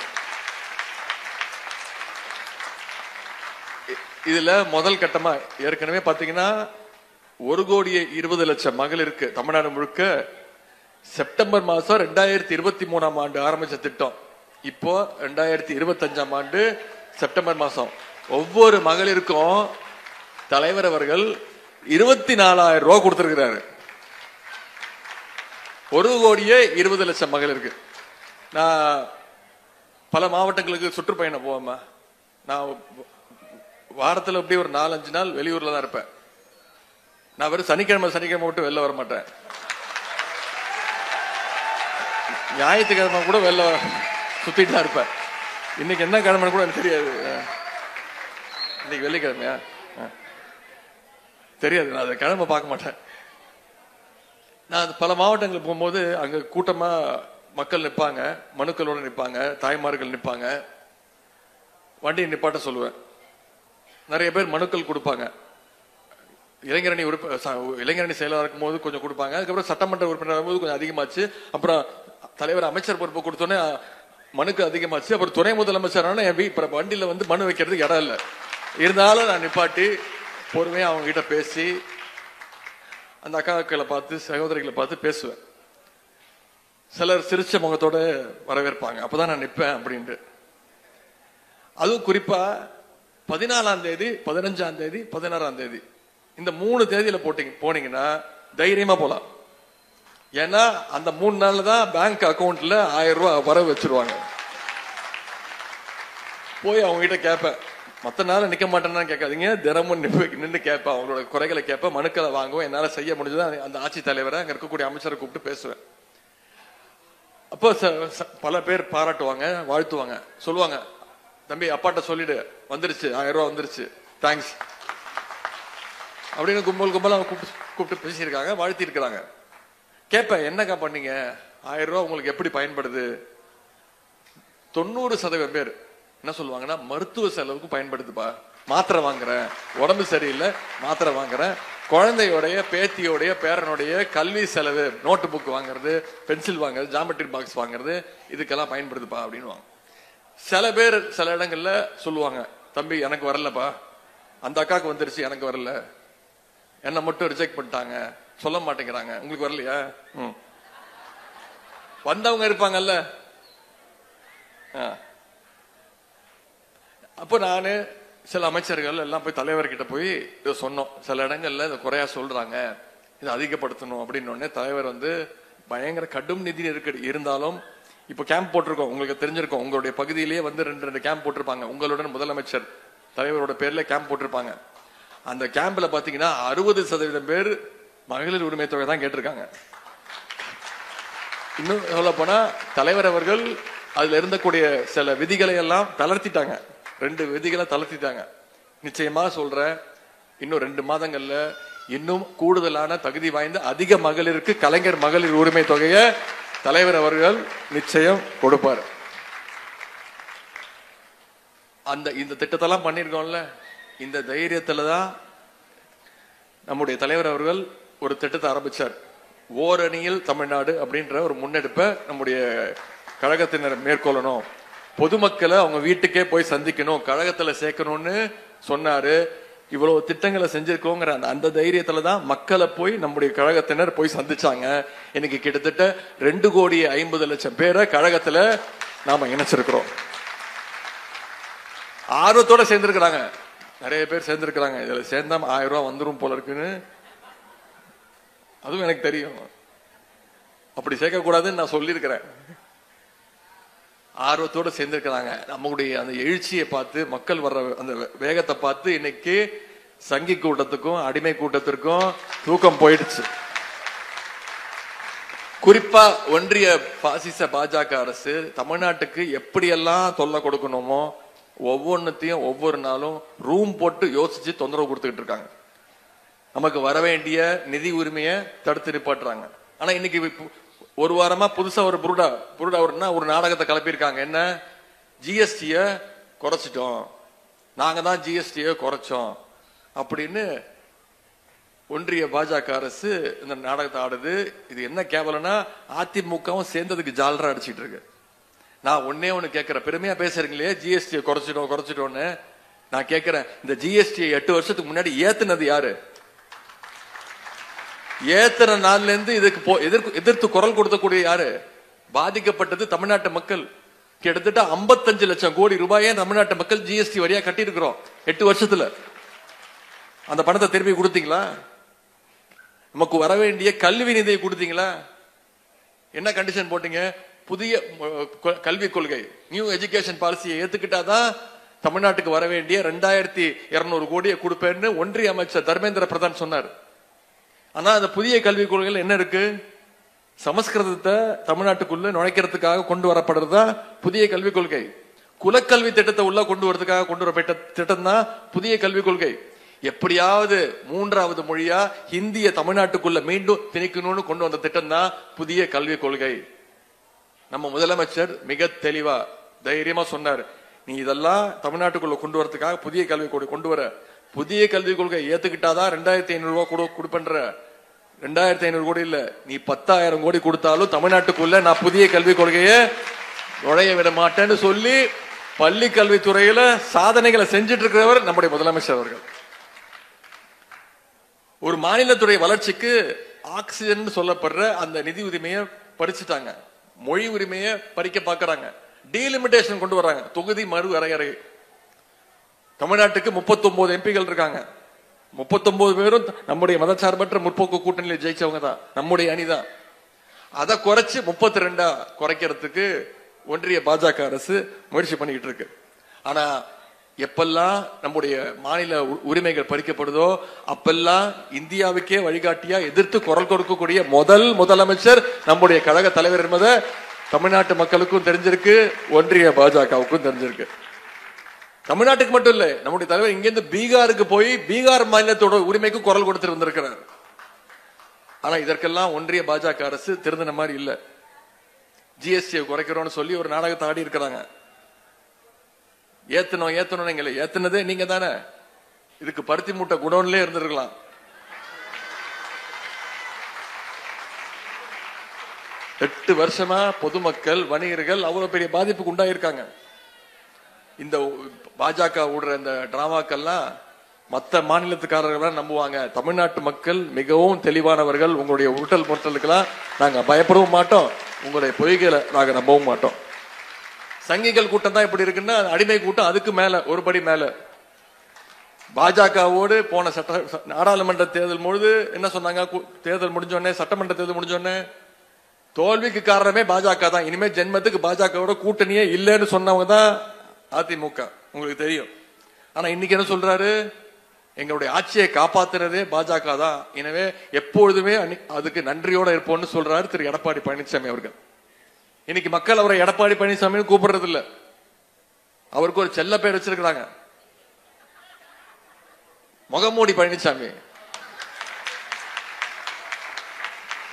இதுல முதல் கட்டமா ஏற்கனவே பாத்தீங்கன்னா 1,20,00,000 மகளிருக்கு தமிழ்நாடு முழுக்க செப்டம்பர் மாசம் 2023ஆம் ஆண்டு ஆரம்பிச்ச திட்டம். இப்போ 2025ஆம் ஆண்டு செப்டம்பர் மாசம் ஒவ்வொரு மகளிருக்கும் தலைவர் அவர்கள் 24,000 ரூபாய் கொடுத்திருக்கிறாரு. 1,20,00,000 மகளிருக்கு. நான் பல மாவட்டங்களுக்கு சுற்றுப்பயணம் போவேன். நான் வாரத்தில் அப்படியே ஒரு 4-5 நாள் வெளியூர்ல தான் இருப்பேன். நான் வெறும் சனிக்கிழமை மட்டும் வெளில வர மாட்டேன். ஞாயிற்றுக்கிழமை கூட வெளில சுத்திட்டு தான் இருப்பேன். இன்னைக்கு என்ன கிழமை கூட எனக்கு தெரியாது. இன்னைக்கு வெள்ளிக்கிழமையா தெரியாது. நான் அதை கிழமை பார்க்க மாட்டேன். நான் பல மாவட்டங்களுக்கு போகும்போது அங்க கூட்டமா மக்கள் நிற்பாங்க, மனுக்களோட நிற்பாங்க, தாய்மார்கள் நிற்பாங்க. வண்டியை நிப்பாட்ட சொல்லுவேன். நிறைய பேர் மனுக்கள் கொடுப்பாங்க. இளைஞரணி செயலாளர் இருக்கும் போது கொஞ்சம் கொடுப்பாங்க. அதுக்கப்புறம் சட்டமன்ற உறுப்பினர் போது கொஞ்சம் அதிகமாச்சு. அப்புறம் தலைவர் அமைச்சர் பொறுப்பு கொடுத்தோன்னே மனுக்கு அதிகமாச்சு. அப்புறம் துணை முதலமைச்சர் என் வண்டியில வந்து மனு வைக்கிறதுக்கு இடம் இல்லை. இருந்தாலும் நான் நிப்பாட்டி பொறுமையா அவங்க கிட்ட பேசி அந்த அக்காக்களை பார்த்து சகோதரிகளை பார்த்து பேசுவேன். சிலர் சிரிச்ச முகத்தோட வரவேற்பாங்க. அப்பதான் நான் நிற்பேன் அப்படின்ட்டு. அதுவும் குறிப்பா 14ஆம் தேதி, 15ஆம் தேதி, 16ஆம் தேதி இந்த 3 தேதியில போனீங்கன்னா தைரியமா போலாம். ஏன்னா அந்த 3 நாள்ல தான் பேங்க் அக்கௌண்ட்ல 1000 ரூபாய் வர வச்சிருவாங்க. போய் அவங்க கிட்ட கேட்பேன். மற்ற நாள் நிக்க மாட்டேன்னு கேட்காதீங்க, தினமும் நின்று கேட்பேன். அவங்களோட குறைகளை கேட்பேன், மனுக்களை வாங்குவோம். என்னால செய்ய முடிஞ்சது அந்த ஆட்சி தலைவரை, அங்க இருக்கக்கூடிய அமைச்சரை கூப்பிட்டு பேசுவேன். அப்போ பல பேர் பாராட்டுவாங்க, வாழ்த்துவாங்க, சொல்லுவாங்க, தம்பி அப்பாட்ட சொல்லிடு வந்துருச்சு 1000 ரூபாய் வந்துருச்சு, தேங்க்ஸ் அப்படின்னு கும்பலா கூப்பிட்டு பேசியிருக்காங்க, வாழ்த்தி இருக்கிறாங்க. கேட்பேன், என்னக்கா பண்ணீங்க, 1000 ரூபாய் உங்களுக்கு எப்படி பயன்படுது? 90% பேர் என்ன சொல்லுவாங்கன்னா, மருத்துவ செலவுக்கு பயன்படுத்துப்பா, மாத்திரை வாங்குறேன், உடம்பு சரியில்லை மாத்திரை வாங்குறேன், குழந்தையோடைய பேத்தியோடைய பேரனுடைய கல்வி செலவு, நோட்டு புக் வாங்குறது, பென்சில் வாங்குறது, ஜாமெட்ரி பாக்ஸ் வாங்குறது, இதுக்கெல்லாம் பயன்படுதுப்பா அப்படின்னு. சில பேர் சில இடங்கள்ல சொல்லுவாங்க, தம்பி எனக்கு வரலப்பா, அந்த அக்காவுக்கு வந்துருச்சு எனக்கு வரல, என்ன மட்டும் ரிஜெக்ட் பண்ணிட்டாங்க, சொல்ல மாட்டேங்கிறாங்க, உங்களுக்கு வரலையா? வந்தவங்க இருப்பாங்கல்ல. அப்போ நானு சில அமைச்சர்கள் எல்லாம் போய் தலைவர்கிட்ட போய் இதை சொன்னோம். சில இடங்கள்ல இதை குறையா சொல்றாங்க, இதை அதிகப்படுத்தணும் அப்படின்னு. தலைவர் வந்து பயங்கர கடும் நிதி நெருக்கடி இருந்தாலும், இப்ப கேம்ப் போட்டிருக்கோம், உங்களுக்கு தெரிஞ்சிருக்கோம், உங்களுடைய பகுதியிலேயே வந்து 2 கேம்ப் போட்டிருப்பாங்க. உங்களுடன் முதலமைச்சர் தலைவரோட பேர்ல கேம்ப் போட்டிருப்பாங்க. அந்த கேம்ப்ல பாத்தீங்கன்னா 60% பேர் மகளிர் உரிமை தொகை தான் கேட்டிருக்காங்க. இன்னும் சொல்ல போனா தலைவர் அவர்கள் அதுல இருந்தக்கூடிய சில விதிகளை எல்லாம் தளர்த்திட்டாங்க. 2 விதிகளை தளர்த்திட்டாங்க. நிச்சயமா சொல்ற, இன்னும் 2 மாதங்கள்ல இன்னும் கூடுதலான தகுதி வாய்ந்த அதிக மகளிருக்கு கலைஞர் மகளிர் உரிமை தொகையை தலைவர் அவர்கள் நிச்சயம் கொடுப்பார். இந்த திட்டத்தெல்லாம் பண்ணிருக்கோம்ல, இந்த தைரியத்துலதான் நம்முடைய தலைவர் அவர்கள் ஒரு திட்டத்தை ஆரம்பிச்சார். ஓரணியில் தமிழ்நாடு அப்படின்ற ஒரு முன்னெடுப்பை நம்முடைய கழகத்தினர் மேற்கொள்ளணும், பொதுமக்களை அவங்க வீட்டுக்கே போய் சந்திக்கணும், கழகத்துல சேர்க்கணும்னு சொன்னாரு. இவ்வளவு திட்டங்களை செஞ்சிருக்கோங்கிற அந்த தைரியத்துலதான் மக்களை போய் நம்முடைய கழகத்தினர் போய் சந்திச்சாங்க. இன்னைக்கு கிட்டத்தட்ட 2,50,00,000 பேரை கழகத்துல நாம இணைச்சிருக்கிறோம். ஆர்வத்தோட சேர்ந்திருக்கிறாங்க, நிறைய பேர் சேர்ந்திருக்கிறாங்க. இதுல சேர்ந்தா 1000 ரூபாய் வந்துரும் போல இருக்குன்னு அதுவும் எனக்கு தெரியும். அப்படி சேர்க்க கூடாதுன்னு நான் சொல்லியிருக்கிறேன். ஆர்வத்தோட சேர்ந்திருக்கிறாங்க. நம்மளுடைய அந்த எழுச்சியை பார்த்து, மக்கள் வர்ற அந்த வேகத்தை பார்த்து இன்னைக்கு சங்கி கூட்டத்துக்கும் அடிமை கூட்டத்திற்கும் தூக்கம் போயிடுச்சு. குறிப்பா ஒன்றிய பாசிச பாஜக அரசு தமிழ்நாட்டுக்கு எப்படியெல்லாம் தொல்லை கொடுக்கணுமோ ஒவ்வொன்னுத்தையும் ஒவ்வொரு நாளும் ரூம் போட்டு யோசிச்சு தொந்தரவு கொடுத்துக்கிட்டு இருக்காங்க. நமக்கு வர வேண்டிய நிதி உரிமையை தடுத்து நிப்பாட்டுறாங்க. ஆனா இன்னைக்கு ஒரு வாரமா புதுசா ஒரு ஒரு நாடகத்தை கிளப்பியிருக்காங்க. என்ன, ஜிஎஸ்டிய குறைச்சிட்டோம், நாங்க தான் ஜிஎஸ்டிய குறைச்சோம் அப்படின்னு ஒன்றிய பாஜக அரசு இந்த நாடகத்தை ஆடுது. இது என்ன கேவலம்னா, அதிமுகவும் சேர்ந்ததுக்கு ஜாலரா அடிச்சிட்டு இருக்கு. நான் ஒண்ணு கேட்கிறேன், பெருமையா பேசுறீங்களே ஜிஎஸ்டியை குறைச்சிட்டோம்னு. நான் கேட்கிறேன், இந்த ஜிஎஸ்டியை 8 வருஷத்துக்கு முன்னாடி ஏத்துனது யாரு? ஏத்தன நாள்ல இருந்து இதுக்கு எதிர்த்து குரல் கொடுக்கக்கூடிய யாரு? பாதிக்கப்பட்டது தமிழ்நாட்டு மக்கள். கிட்டத்தட்ட 55 லட்சம் கோடி ரூபாயை தமிழ்நாட்டு மக்கள் ஜிஎஸ்டி வரியா கட்டி இருக்கிறோம் 8 வருஷத்துல. அந்த பணத்தை திருப்பி கொடுத்தீங்களா? நமக்கு வர வேண்டிய கல்வி நிதியை கொடுத்தீங்களா? என்ன கண்டிஷன் போட்டீங்க? புதிய கல்விக் கொள்கை, நியூ எஜுகேஷன் பாலிசியை ஏத்துக்கிட்டாதான் தமிழ்நாட்டுக்கு வர வேண்டிய 2200 கோடியை கொடுப்பேன்னு ஒன்றிய அமைச்சர் தர்மேந்திர பிரதான் சொன்னார். ஆனா அந்த புதிய கல்விக் கொள்கையில் என்ன இருக்கு? சமஸ்கிருதத்தை தமிழ்நாட்டுக்குள்ள நுழைக்கிறதுக்காக கொண்டு வரப்படுறதா புதிய கல்விக் கொள்கை. குலக்கல்வி திட்டத்தை உள்ள கொண்டு வரதுக்காக கொண்டு வரப்பட்ட திட்டம் தான் புதிய கல்விக் கொள்கை. எப்படியாவது 3வது மொழியா ஹிந்திய தமிழ்நாட்டுக்குள்ள மீண்டும் திணிக்கணும்னு கொண்டு வந்த திட்டம் தான் புதிய கல்விக் கொள்கை. நம்ம முதலமைச்சர் மிக தெளிவா தைரியமா சொன்னார், நீ இதெல்லாம் தமிழ்நாட்டுக்குள்ள கொண்டு வரதுக்காக புதிய கல்விக் கொள்கை கொண்டு வர, புதிய கல்விக் கொள்கை ஏத்துக்கிட்டாதான் 2500 ரூபாய் கொடுப்பன்ற. 2500 கோடி இல்ல, நீ 10,000 கோடி கொடுத்தாலும் தமிழ்நாட்டுக்குள்ள நான் புதிய கல்விக் கொள்கையை நுழைய விட மாட்டேன்னு சொல்லி பள்ளி கல்வித்துறையில சாதனைகளை செஞ்சிட்டு இருக்கிறவர் நம்முடைய முதலமைச்சர் அவர்கள். ஒரு மாநிலத்துறை வளர்ச்சிக்கு ஆக்சிஜன் சொல்லப்படுற அந்த நிதி உரிமையை பறிச்சுட்டாங்க, மொழி உரிமையை பறிக்க பாக்குறாங்க, டீலிமிட்டேஷன் கொண்டு வர்றாங்க, தொகுதி மறு வரையறை. தமிழ்நாட்டுக்கு 39 எம்பிகள் இருக்காங்க, 39 பேரும் நம்முடைய மதச்சார்பற்ற முற்போக்கு கூட்டணியில் ஜெயிச்சவங்க தான், நம்முடைய அணிதான். அதை குறைச்சு 32 குறைக்கிறதுக்கு ஒன்றிய பாஜக அரசு முயற்சி பண்ணிக்கிட்டு இருக்கு. ஆனா எப்பெல்லாம் நம்முடைய மாநில உரிமைகள் பறிக்கப்படுதோ அப்பெல்லாம் இந்தியாவுக்கே வழிகாட்டியா எதிர்த்து குரல் கொடுக்கக்கூடிய முதலமைச்சர் நம்முடைய கழக தலைவர் என்பதை தமிழ்நாட்டு மக்களுக்கும் தெரிஞ்சிருக்கு, ஒன்றிய பாஜகவுக்கும் தெரிஞ்சிருக்கு. தமிழ்நாட்டுக்கு மட்டும் இல்ல, நம்முடைய தலைவர் இங்கிருந்து பீகாருக்கு போய் பீகார் மாநிலத்தோட உரிமைக்கு குரல் கொடுத்து வந்திருக்கிறார். ஆனா இதற்கெல்லாம் ஒன்றிய பாஜக அரசு திருந்தின மாதிரி இல்ல. ஜிஎஸ்டி குறைக்கிறோம்னு சொல்லி ஒரு நாடகத்தை ஆடி இருக்கிறாங்க. ஏத்தணும் ஏத்துனதே நீங்க தானே, இதுக்கு பருத்தி மூட்டை குடோன்லயே இருந்திருக்கலாம். எட்டு வருஷமா பொதுமக்கள் வணிகர்கள் அவ்வளவு பெரிய பாதிப்புக்கு உண்டாயிருக்காங்க. இந்த பாஜக விடுற இந்த டிராமாக்கள்லாம் மற்ற மாநிலத்துக்காரர்கள் நம்புவாங்க. தமிழ்நாட்டு மக்கள் மிகவும் தெளிவானவர்கள். உங்களுடைய உருட்டல் பொருட்டலுக்கெல்லாம் நாங்க பயப்படவும் மாட்டோம், உங்களுடைய பொய்களை நாங்க நம்பவும் மாட்டோம். சங்கிகள் கூட்டம் தான் இப்படி இருக்குன்னா அடிமை கூட்டம் அதுக்கு மேல ஒரு படி மேல. பாஜகவோடு போன நாடாளுமன்ற தேர்தல் பொழுது என்ன சொன்னாங்க, தேர்தல் முடிஞ்சோடனே சட்டமன்ற தேர்தல் முடிஞ்சோடனே தோல்விக்கு காரணமே பாஜக தான், இனிமே ஜென்மத்துக்கு பாஜகவோட கூட்டணியே இல்லைன்னு சொன்னவங்க தான் அதிமுக, உங்களுக்கு தெரியும். ஆனா இன்னைக்கு என்ன சொல்றாரு, எங்களுடைய ஆட்சியை காப்பாத்துறதே பாஜக தான், எனவே எப்பொழுதுமே அதுக்கு நன்றியோட இருப்போம்னு சொல்றாரு திரு எடப்பாடி பழனிசாமி அவர்கள். இன்னைக்கு மக்கள் அவரை எடப்பாடி பழனிசாமி கூப்பிடுறது இல்ல, அவருக்கு ஒரு செல்ல பேர் வச்சிருக்கிறாங்க, முகமூடி பழனிசாமி.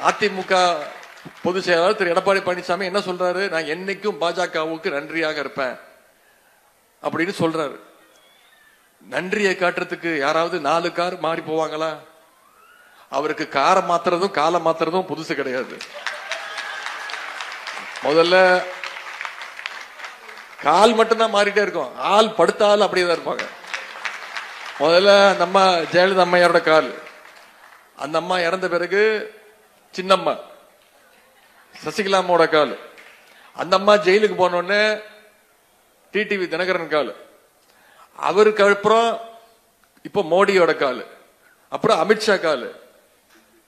அதிமுக பொதுச் செயலாளர் திரு எடப்பாடி பழனிசாமி என்ன சொல்றாரு, நான் என்னைக்கும் பாஜகவுக்கு நன்றியாக இருப்பேன் அப்படின்னு சொல்றாரு. நன்றியை காட்டுறதுக்கு யாராவது 4 கார் மாறி போவாங்களா? அவருக்கு காரை மாத்துறதும் காலை மாத்துறதும் புதுசு கிடையாது. முதல்ல கால் மட்டும்தான் மாறிட்டே இருக்கும், ஆள் படுத்த ஆள் அப்படியே தான் இருப்பாங்க. முதல்ல நம்ம ஜெயலலிதா அம்மையாரோட கால், அந்த அம்மா இறந்த பிறகு சின்னம்மா சசிகலா அம்மாவோட கால், அந்த அம்மா ஜெயிலுக்கு போனோடனே டிடிவி தினகரன் கால், அவருக்கு அப்புறம் இப்ப மோடியோட கால், அப்புறம் அமித்ஷா கால்,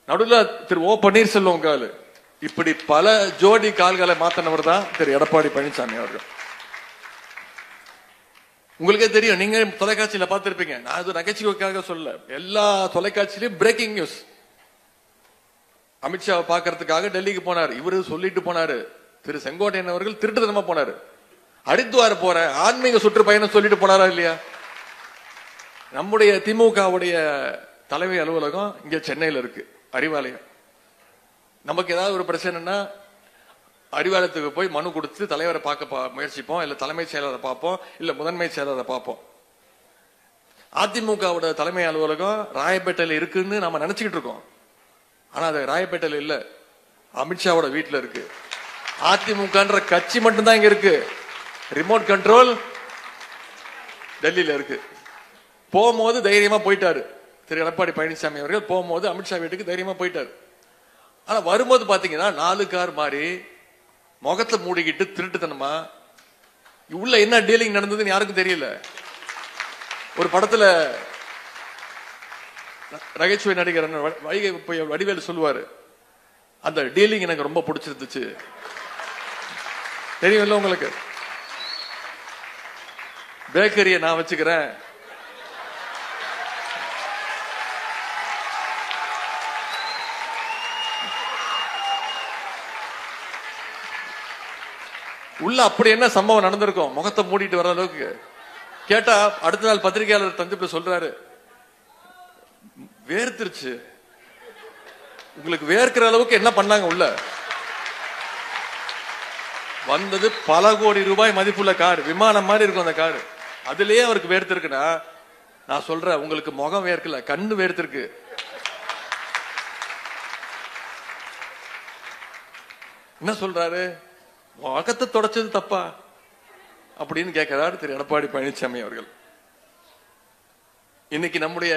நடுவில் திரு ஓ பன்னீர்செல்வம் கால், இப்படி பல ஜோடி கால்களை மாத்தினவர் தான் திரு எடப்பாடி பழனிசாமி அவர்கள். உங்களுக்கே தெரியும், நீங்க தொலைக்காட்சியில பார்த்திருப்பீங்க, நான் அது நகைச்சுவைக்காக சொல்ல, எல்லா தொலைக்காட்சியிலும் பிரேக்கிங் நியூஸ். அமித்ஷாவை பார்க்கறதுக்காக டெல்லிக்கு போனார், இவரு சொல்லிட்டு போனாரு, திரு செங்கோட்டையன் அவர்கள் திருட்டுத்தனமா போனாரு. ஹரித்வார் போற ஆன்மீக சுற்றுப்பயணம் சொல்லிட்டு போனாரா இல்லையா? நம்முடைய திமுகவுடைய தலைமை அலுவலகம் இங்க சென்னையில இருக்கு, அறிவாலயம். நமக்கு ஏதாவது ஒரு பிரச்சனைனா அறிவாலயத்துக்கு போய் மனு கொடுத்து தலைவரை பார்க்க முயற்சிப்போம், இல்ல தலைமைச் செயலரை பார்ப்போம், இல்ல முதன்மை செயலரை பார்ப்போம். அதிமுகவோட தலைமை அலுவலகம் ராயப்பேட்டையில இருக்குன்னு நம்ம நினைச்சுக்கிட்டு இருக்கோம், ஆனா அது ராயப்பேட்டையில இல்ல, அமித்ஷாவோட வீட்டுல இருக்கு. அதிமுகன்ற கட்சி மட்டும்தான் இங்க இருக்கு, ரிமோட் கண்ட்ரோல் டெல்லியில இருக்கு. போகும்போது தைரியமா போயிட்டாரு திரு எடப்பாடி பழனிசாமி அவர்கள், போகும்போது அமித்ஷா வீட்டுக்கு தைரியமா போயிட்டாரு. ஆனா வரும்போது பாத்தீங்கன்னா 4 கார் மாறி முகத்தை மூடிக்கிட்டு திருட்டுத்தனமா உள்ள என்ன டீலிங் நடந்ததுன்னு யாருக்கும் தெரியல. ஒரு படத்துல நகைச்சுவை நடிகர் வைகை வடிவேலு சொல்லுவாரு, அந்த டீலிங் எனக்கு ரொம்ப பிடிச்சிருந்துச்சு, தெரியும்ல உங்களுக்கு, பேக்கரியை நான் வச்சுக்கிறேன், உள்ள அப்படி என்ன சம்பவம் நடந்திருக்கும், முகத்தை மூடிட்டு வர அளவுக்கு. கேட்டா அடுத்த நாள் பத்திரிகையாளர் தந்து சொல்றாரு, வேர்த்திருச்சு. உங்களுக்கு வேர்க்கிற அளவுக்கு என்ன பண்ணாங்க உள்ள? வந்தது பல கோடி ரூபாய் மதிப்புள்ள கார், விமானம் மாதிரி இருக்கும் அந்த கார். அதுலயே அவருக்கு வேர்த்திருக்குன்னா, நான் சொல்றேன், உங்களுக்கு முகம் வேர்க்கல, கண்ணு வேர்த்திருக்கு. என்ன சொல்றாரு, முகத்தை தொடச்சது தப்பா அப்படின்னு கேட்கிறாரு திரு எடப்பாடி பழனிசாமி அவர்கள். இன்னைக்கு நம்முடைய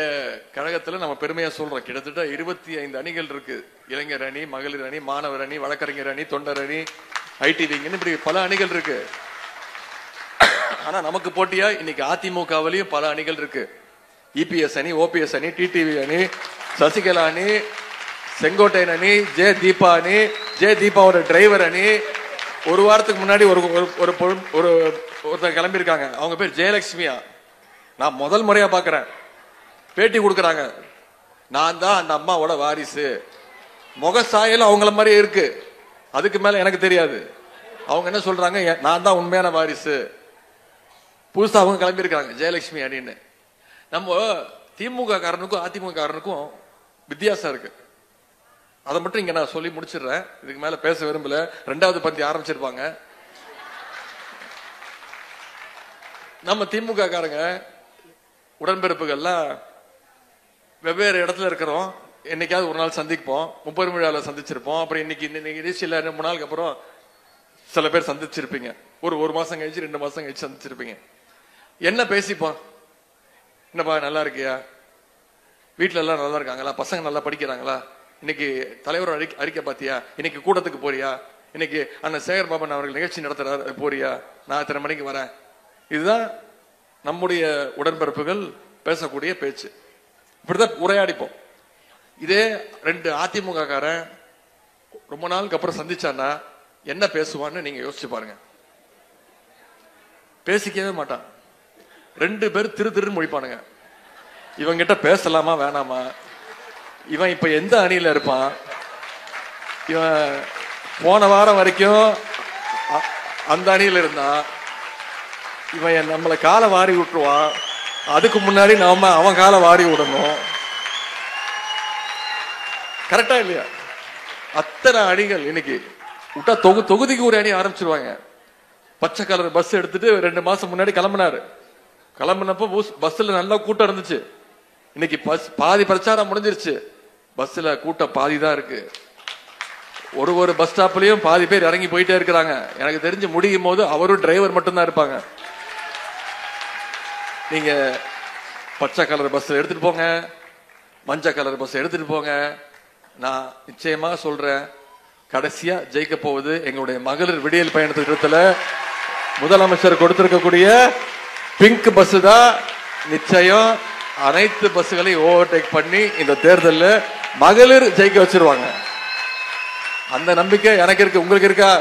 கழகத்துல நம்ம பெருமையா சொல்றோம், கிட்டத்தட்ட 25 அணிகள் இருக்கு. இளைஞர் அணி, மகளிர் அணி, மாணவர் அணி, வழக்கறிஞர் அணி, தொண்டர் அணி, ஐடி விங், இப்படி பல அணிகள் இருக்கு. ஆனா நமக்கு போட்டியா இன்னைக்கு அதிமுகவிலையும் பல அணிகள் இருக்கு. இபிஎஸ் அணி, ஓபிஎஸ் அணி, டிடிவி அணி, சசிகலா அணி, செங்கோட்டையன் அணி, ஜே தீபா அணி, ஜே தீபாவோட டிரைவர் அணி. ஒரு வாரத்துக்கு முன்னாடி ஒருத்தர் கிளம்பி இருக்காங்க, அவங்க பேர் ஜெயலட்சுமியா. நான் முதல் முறையா பாக்குறேன், பேட்டி கொடுக்கறாங்க. நான் தான் அந்த அம்மாவோட வாரிசு, முக சாயல் அவங்கள மாதிரி இருக்கு, அதுக்கு மேல எனக்கு தெரியாது. அவங்க என்ன சொல்றாங்க, நான் தான் உண்மையான வாரிசு. புதுசா அவங்க கிளம்பி இருக்காங்க ஜெயலட்சுமி அணின்னு. நம்ம திமுக காரனுக்கும் அதிமுக காரனுக்கும் வித்தியாசம் இருக்கு. அதை மட்டும் இங்க நான் சொல்லி முடிச்சிடுறேன், இதுக்கு மேல பேச விரும்பல. 2வது பந்தி ஆரம்பிச்சிருப்பாங்க. நம்ம திமுக காரங்க உடன்பிறப்புகள்லாம் வெவ்வேறு இடத்துல இருக்கிறோம். என்னைக்காவது ஒரு நாள் சந்திப்போம், 30 விழாவில் சந்திச்சிருப்போம். அப்புறம் இன்னைக்கு நிகழ்ச்சியில் 3 நாளுக்கு அப்புறம் சில பேர் சந்திச்சிருப்பீங்க. ஒரு மாசம் கழிச்சு 2 மாசம் கழிச்சு சந்திச்சிருப்பீங்க. என்ன பேசிப்போம், என்னப்பா நல்லா இருக்கியா, வீட்டுல எல்லாம் நல்லா இருக்காங்களா, பசங்க நல்லா படிக்கிறாங்களா, இன்னைக்கு தலைவர் அறிக்கை பாத்தியா, இன்னைக்கு கூட்டத்துக்கு போறியா, இன்னைக்கு அண்ணன் சேகர் பாபன் அவர்கள் நிகழ்ச்சி நடத்துறாரு போறியா, நான் இத்தனை மணிக்கு வரேன். இதுதான் நம்முடைய உடன்பிறப்புகள் பேசக்கூடிய பேச்சு. இப்படிதான் உரையாடிப்போம். இதே 2 அதிமுக காரன் ரொம்ப நாளுக்கு அப்புறம் சந்திச்சான்னா என்ன பேசுவான்னு நீங்க யோசிச்சு பாருங்க. பேசிக்கவே மாட்டான். 2 பேர் திரு மொழிப்பானுங்க. இவங்கிட்ட பேசலாமா வேணாமா, இவன் இப்ப எந்த அணியில இருப்பான், இவன் போன வாரம் வரைக்கும் அந்த அணியில இருந்தா இவன் நம்மளை காலை வாரி விட்டுருவான், அதுக்கு முன்னாடி நாம அவன் காலை வாரி விடணும். கரெக்டா இல்லையா? அத்தனை அணிகள் இன்னைக்கு விட்டா தொகுதிக்கு ஒரு அணி ஆரம்பிச்சிருவாங்க. பச்சை கலர் பஸ் எடுத்துட்டு 2 மாசம் முன்னாடி கிளம்பினப்போ பஸ்ல நல்லா கூட்டம் இருந்துச்சு. இன்னைக்கு பாதி பிரச்சாரம் முடிஞ்சிருச்சு, பஸ்ல கூட்டம் பாதி தான் இருக்கு. ஒரு பஸ் ஸ்டாப்லயும் பாதி பேர் இறங்கி போயிட்டே இருக்கிறாங்க. எனக்கு தெரிஞ்சு முடியும் போது அவரும் டிரைவர் மட்டும்தான் இருப்பாங்க. நீங்க பச்சை கலர் பஸ் எடுத்துட்டு போங்க, மஞ்சள் கலர் பஸ் எடுத்துட்டு போங்க. நான் நிச்சயமா சொல்றேன், கடைசியா ஜெயிக்க போவது எங்களுடைய மகளிர் விடியல் பயண திட்டத்துல முதலமைச்சர் கொடுத்திருக்கக்கூடிய பிங்க் பஸ் தான். நிச்சயம் அனைத்து பஸ்களையும் ஓவர்டேக் பண்ணி இந்த தேர்தலில் மகளிர் ஜெயிக்க வச்சிருவாங்க. அந்த நம்பிக்கை எனக்கு இருக்கு, உங்களுக்கு இருக்கா?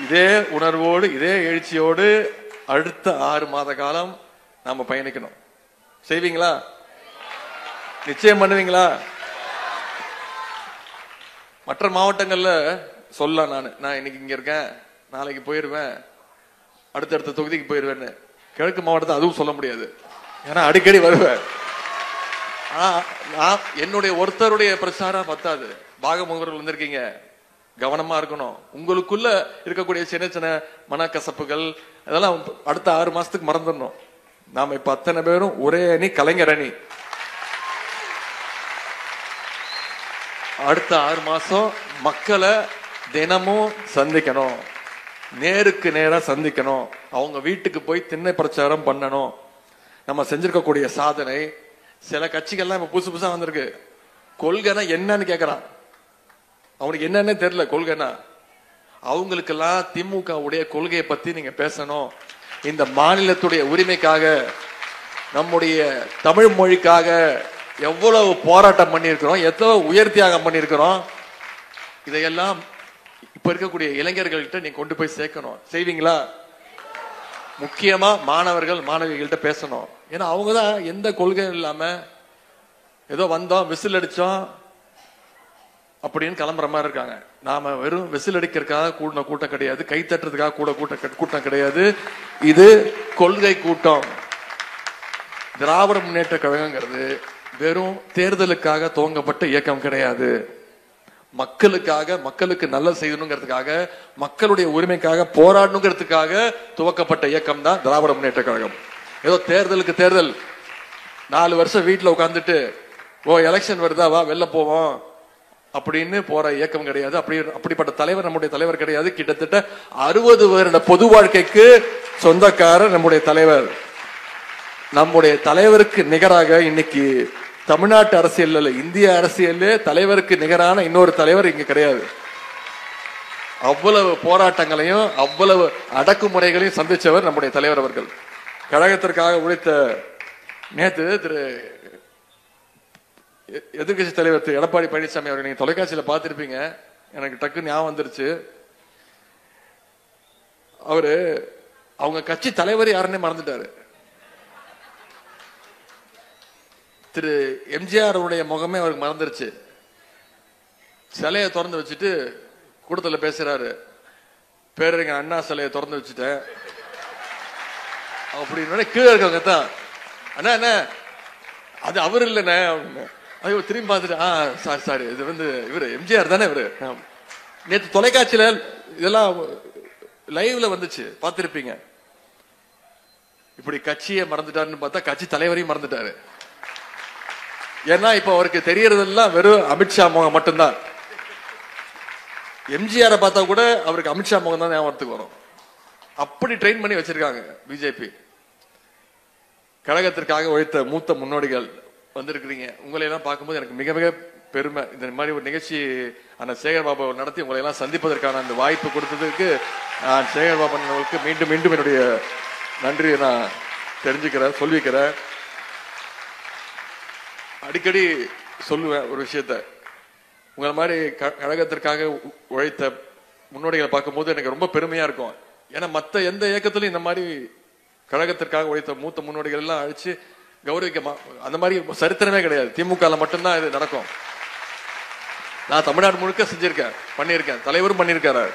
இதே உணர்வோடு இதே எழுச்சியோடு அடுத்த 6 மாத காலம் நாம பயணிக்கணும். செய்வீங்களா? நிச்சயம் பண்ணுவீங்களா? மற்ற மாவட்டங்கள்ல சொல்லலாம், நான் இன்னைக்கு இங்க இருக்கேன், நாளைக்கு போயிருவேன், அடுத்தடுத்த தொகுதிக்கு போயிருவேன்னு. கிழக்கு மாவட்டத்தை அதுவும் சொல்ல முடியாது, ஏன்னா அடிக்கடி வருவேன். என்னுடைய ஒருத்தருடைய பிரச்சாரம் பத்தாது. பாகமுகர்கள் வந்திருக்கீங்க, கவனமா இருக்கணும். உங்களுக்குள்ள இருக்கக்கூடிய சின்ன சின்ன மனக்கசப்புகள் அதெல்லாம் அடுத்த 6 மாசத்துக்கு மறந்துடணும். நாம இப்ப அத்தனை பேரும் ஒரே அணி, கலைஞர் அணி. அடுத்த 6 மாசம் மக்களை தினமும் சந்திக்கணும், நேருக்கு நேரா சந்திக்கணும், அவங்க வீட்டுக்கு போய் திண்ணை பிரச்சாரம் பண்ணணும். நம்ம செஞ்சிருக்கக்கூடிய சாதனை, சில கட்சிகள்லாம் இப்ப புதுசா வந்திருக்கு, கொள்கைனா என்னன்னு கேக்குறான், அவனுக்கு என்னன்னு தெரியல கொள்கைனா. அவங்களுக்கெல்லாம் திமுக உடைய கொள்கையை பத்தி நீங்க பேசணும். இந்த மாநிலத்துடைய உரிமைக்காக, நம்முடைய தமிழ் மொழிக்காக எவ்வளவு போராட்டம் பண்ணியிருக்கிறோம், எவ்வளவு உயர் தியாகம் பண்ணியிருக்கிறோம், இதையெல்லாம் இப்ப இருக்கக்கூடிய இளைஞர்கள்ட்ட நீங்க கொண்டு போய் சேர்க்கணும். செய்வீங்களா? முக்கியமா மாணவர்கள் மாணவிகள்கிட்ட பேசணும். ஏன்னா அவங்கதான் எந்த கொள்கையும் இல்லாம ஏதோ வந்தோம், விசில் அடிச்சோம், அப்படின்னு கிளம்புற மாதிரி இருக்காங்க. நாம வெறும் விசில் அடிக்கிறதுக்காக கூடின கூட்டம் கிடையாது, கை தட்டுறதுக்காக கூட்டம் கிடையாது. இது கொள்கை கூட்டம். திராவிட முன்னேற்ற கழகங்கிறது வெறும் தேர்தலுக்காக துவங்கப்பட்ட இயக்கம் கிடையாது. மக்களுக்காக, மக்களுக்கு நல்ல செய்யணுங்கிறதுக்காக, மக்களுடைய உரிமைக்காக போராடணுங்கிறதுக்காக துவக்கப்பட்ட இயக்கம் தான் திராவிட முன்னேற்ற கழகம். ஏதோ தேர்தலுக்கு தேர்தல் 4 வருஷம் வீட்டுல உட்கார்ந்துட்டு எலெக்ஷன் வருதா வா வெளில போவோம் அப்படின்னு போற இயக்கம் கிடையாது. அப்படிப்பட்ட தலைவர் நம்முடைய தலைவர் கிடையாது. கிட்டத்தட்ட 60 வருட பொது வாழ்க்கைக்கு சொந்தக்காரர் நம்முடைய தலைவர். நம்முடைய தலைவருக்கு நிகராக இன்னைக்கு தமிழ்நாட்டு அரசியல், இந்திய அரசியல் தலைவருக்கு நிகரான இன்னொரு தலைவர் இங்க கிடையாது. அவ்வளவு போராட்டங்களையும் அவ்வளவு அடக்குமுறைகளையும் சந்திச்சவர் நம்முடைய தலைவர் அவர்கள். கழகத்திற்காக உழைத்த நேற்று திரு எதிர்கட்சி தலைவர் திரு எடப்பாடி பழனிசாமி அவர்கள் நீங்க தொலைக்காட்சியில பார்த்திருப்பீங்க. எனக்கு டக்குன்னு ஞாபகம் வந்துருச்சு. அவரு அவங்க கட்சி தலைவர் யாருன்னே மறந்துட்டாரு. திரு எம்ஜிஆர் உடைய முகமே அவருக்கு மறந்துருச்சு. சிலையை திறந்து வச்சுட்டு கூட்டத்தில் பேசுறாரு, பேரறிஞர் அண்ணா சிலையை திறந்து வச்சுட்டேன் அப்படின்னு. கீழே இருக்கவங்க தான் அண்ணா என்ன அது அவர் இல்லைண்ணே அப்படின்னு. ஐயோ திரும்பி பார்த்துட்டு சாரி இது வந்து இவரு எம்ஜிஆர் தானே இவரு. நேற்று தொலைக்காட்சியில இதெல்லாம் லைவ்ல வந்துச்சு, பார்த்திருப்பீங்க. இப்படி கட்சியை மறந்துட்டாருன்னு பார்த்தா கட்சி தலைவரையும் மறந்துட்டாரு. ஏன்னா இப்ப அவருக்கு தெரியறதெல்லாம் வெறும் அமித்ஷா முகம் மட்டும்தான். எம்ஜிஆரை பார்த்தா கூட அவருக்கு அமித்ஷா முகம் தான் ஞாபகத்துக்கு வரும். அப்படி ட்ரெயின் பண்ணி வச்சிருக்காங்க பிஜேபி. கழகத்திற்காக உழைத்த மூத்த முன்னோடிகள் வந்திருக்கிறீங்க. உங்களை எல்லாம் பார்க்கும்போது எனக்கு மிக மிக பெருமை. இந்த மாதிரி ஒரு நிகழ்ச்சி அந்த சேகர் பாபு நடத்தி உங்களை எல்லாம் சந்திப்பதற்கான அந்த வாய்ப்பு கொடுத்ததுக்கு நான் சேகர் பாபன் அவர்களுக்கு மீண்டும் மீண்டும் என்னுடைய நன்றியை நான் தெரிஞ்சுக்கிறேன், சொல்லிக்கிறேன். அடிக்கடி சொல்லுவேன் ஒரு விஷயத்த, உங்களை மாதிரி கழகத்திற்காக உழைத்த முன்னோடிகளை பார்க்கும்போது எனக்கு ரொம்ப பெருமையா இருக்கும். ஏன்னா மற்ற எந்த இயக்கத்திலும் இந்த மாதிரி கழகத்திற்காக உழைத்த மூத்த முன்னோடிகள் எல்லாம் அழிச்சு கௌரவிக்க அந்த மாதிரி சரித்திரமே கிடையாது. திமுக மட்டும்தான் இது நடக்கும். நான் தமிழ்நாடு முழுக்க செஞ்சிருக்கேன், பண்ணியிருக்கேன், தலைவரும் பண்ணியிருக்காரு.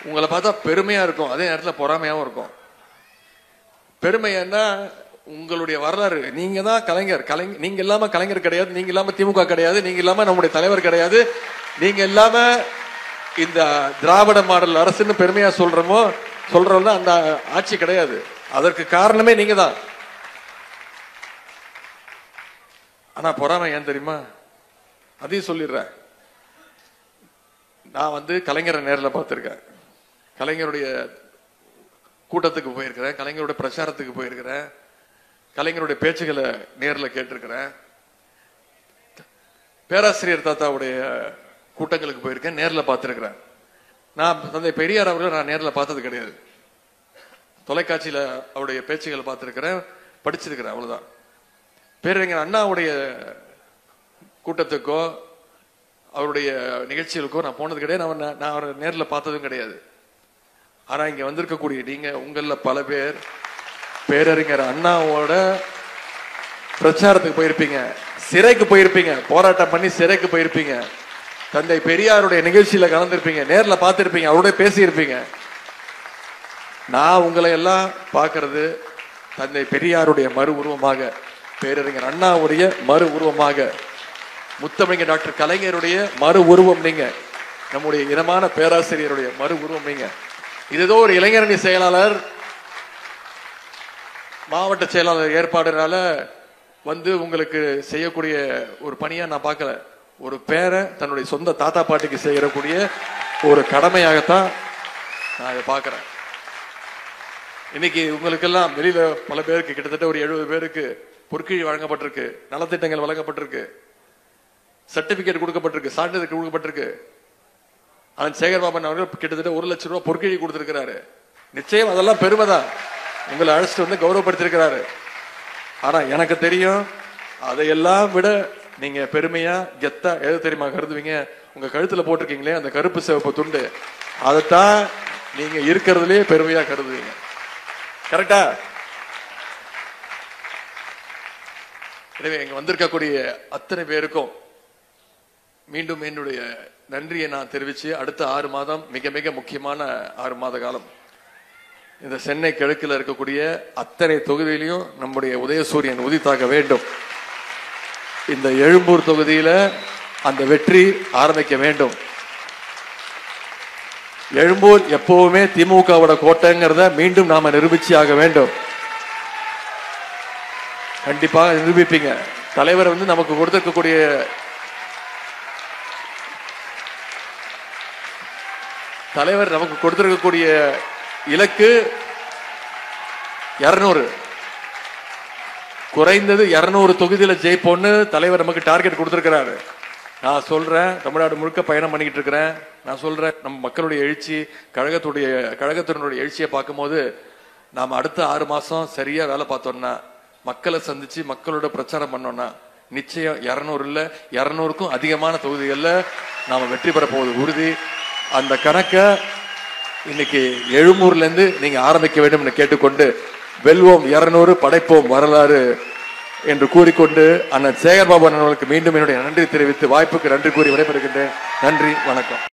உங்களை பார்த்தா பெருமையா இருக்கும், அதே நேரத்தில் பொறாமையாவும் இருக்கும். பெருமை என்ன, உங்களுடைய வரலாறு. நீங்க தான் கலைஞர். நீங்க இல்லாம கலைஞர் கிடையாது, நீங்க இல்லாம திமுக கிடையாது, நீங்க இல்லாம நம்முடைய தலைவர் கிடையாது, நீங்க இல்லாம இந்த திராவிட மாடல் அரசுன்னு பெருமையா சொல்றோம்னா அந்த ஆட்சி கிடையாது. அதற்கு காரணமே நீங்க தான். ஆனா பொறாமை ஏன் தெரியுமா? அதையும் சொல்லிடுறேன். நான் வந்து கலைஞரை நேரில் பார்த்திருக்கேன், கலைஞருடைய கூட்டத்துக்கு போயிருக்கிறேன், கலைஞருடைய பிரச்சாரத்துக்கு போயிருக்கிறேன், கலைஞருடைய பேச்சுகளை நேரில் கேட்டிருக்கிறேன், பேராசிரியர் தாத்தாவுடைய கூட்டங்களுக்கு போயிருக்கேன், நேரில் பார்த்திருக்கிறேன். நான் தந்தை பெரியார் அவர்களை நான் நேரில் பார்த்தது கிடையாது. தொலைக்காட்சியில அவருடைய பேச்சுகளை பார்த்திருக்கிறேன், படிச்சிருக்கிறேன், அவ்வளவுதான். பேரறிஞர் அண்ணாவுடைய கூட்டத்துக்கோ அவருடைய நிகழ்ச்சிகளுக்கோ நான் போனது கிடையாது. நான் அவரை நேரில் பார்த்ததும் கிடையாது. ஆனா இங்க வந்திருக்கக்கூடிய நீங்க, உங்கள பல பேர் பேரறிஞர் அண்ணாவோட பிரச்சாரத்துக்கு போயிருப்பீங்க, சிறைக்கு போயிருப்பீங்க, போராட்டம் பண்ணி சிறைக்கு போயிருப்பீங்க, தந்தை பெரியாருடைய நிகழ்ச்சியில கலந்திருப்பீங்க, நேர்ல பார்த்திருப்பீங்க, அவருடைய பேசியிருப்பீங்க. நான் உங்களை எல்லாம் பார்க்கறது தந்தை பெரியாருடைய மறு உருவமாக, பேரறிஞர் அண்ணாவுடைய மறு உருவமாக, முத்தமிழர் டாக்டர் கலைஞருடைய மறு உருவம் நீங்க, நம்முடைய இனமான பேராசிரியருடைய மறு உருவம் நீங்க. இது ஏதோ ஒரு இளைஞரணி செயலாளர் மாவட்ட செயலாளர் ஏற்பாடுனால வந்து உங்களுக்கு செய்யக்கூடிய ஒரு பணியா நான் பார்க்கல. ஒரு பேரை தன்னுடைய சொந்த தாத்தா பாட்டிக்கு செய்யக்கூடிய ஒரு கடமையாகத்தான் நான் இதை பார்க்கிறேன். இன்னைக்கு உங்களுக்கெல்லாம் வெளியில பல பேருக்கு, கிட்டத்தட்ட ஒரு 70 பேருக்கு பொற்கிழி வழங்கப்பட்டிருக்கு, நலத்திட்டங்கள் வழங்கப்பட்டிருக்கு, சர்டிபிகேட் கொடுக்கப்பட்டிருக்கு, சான்றிதழ் கொடுக்கப்பட்டிருக்கு. சேகர் பாபன் அவர்கள் கிட்டத்தட்ட 1 லட்சம் ரூபாய் பொற்கிழி கொடுத்திருக்கிறாரு. நிச்சயம் அதெல்லாம் பெருமைதான், உங்களை அழைச்சிட்டு வந்து கௌரவப்படுத்திருக்கிறாரு. ஆனா எனக்கு தெரியும், அதையெல்லாம் விட நீங்க பெருமையா கெத்தா எது தெரியுமா கருதுவீங்க? உங்க கழுத்துல போட்டிருக்கீங்களே அந்த கருப்பு சிவப்பு துண்டு, அதைத்தான் நீங்க இருக்கிறதுலே பெருமையா கருதுவீங்க. கரெக்டா? எனவே இங்க வந்திருக்கக்கூடிய அத்தனை பேருக்கும் மீண்டும் என்னுடைய நன்றியை நான் தெரிவிச்சு அடுத்த 6 மாதம் மிக மிக முக்கியமான 6 மாத காலம் இந்த சென்னை கிழக்கில் இருக்கக்கூடிய அத்தனை தொகுதியிலையும் நம்முடைய உதயசூரியன் உதித்தாக வேண்டும். இந்த எழும்பூர் தொகுதியில அந்த வெற்றி ஆரம்பிக்க வேண்டும். எழும்பூர் எப்பவுமே திமுகவோட கோட்டைங்கிறத மீண்டும் நாம நிரூபிச்சு ஆக வேண்டும். கண்டிப்பாக நிரூபிப்பீங்க. தலைவர் நமக்கு கொடுத்திருக்கக்கூடிய இலக்கு 200, குறைந்தது 200 தொகுதியில ஜெயிப்போன்னு தலைவர் நமக்கு டார்கெட் கொடுத்திருக்கிறாரு. நான் சொல்றேன், தமிழ்நாடு முழுக்க பயணம் பண்ணிக்கிட்டு இருக்கிறேன். நான் சொல்றேன், நம்ம மக்களுடைய எழுச்சி, கழகத்தினுடைய எழுச்சியை பார்க்கும்போது நாம அடுத்த 6 மாசம் சரியா வேலை பார்த்தோம்னா, மக்களை சந்திச்சு மக்களோட பிரச்சாரம் பண்ணோம்னா நிச்சயம் 200 இல்ல 200க்கும் அதிகமான தொகுதிகளில் நாம வெற்றி பெற போவது உறுதி. அந்த கணக்கை இன்னைக்கு எழும்பூர்ல இருந்து நீங்க ஆரம்பிக்க வேண்டும் என்று கேட்டுக்கொண்டு, வெல்வோம் 200, படைப்போம் வரலாறு என்று கூறிக்கொண்டு அண்ணன் சேகர்பாபு அண்ணனுக்கு மீண்டும் என்னுடைய நன்றி தெரிவித்து வாய்ப்புக்கு நன்றி கூறி விடைபெறுகின்றேன். நன்றி, வணக்கம்.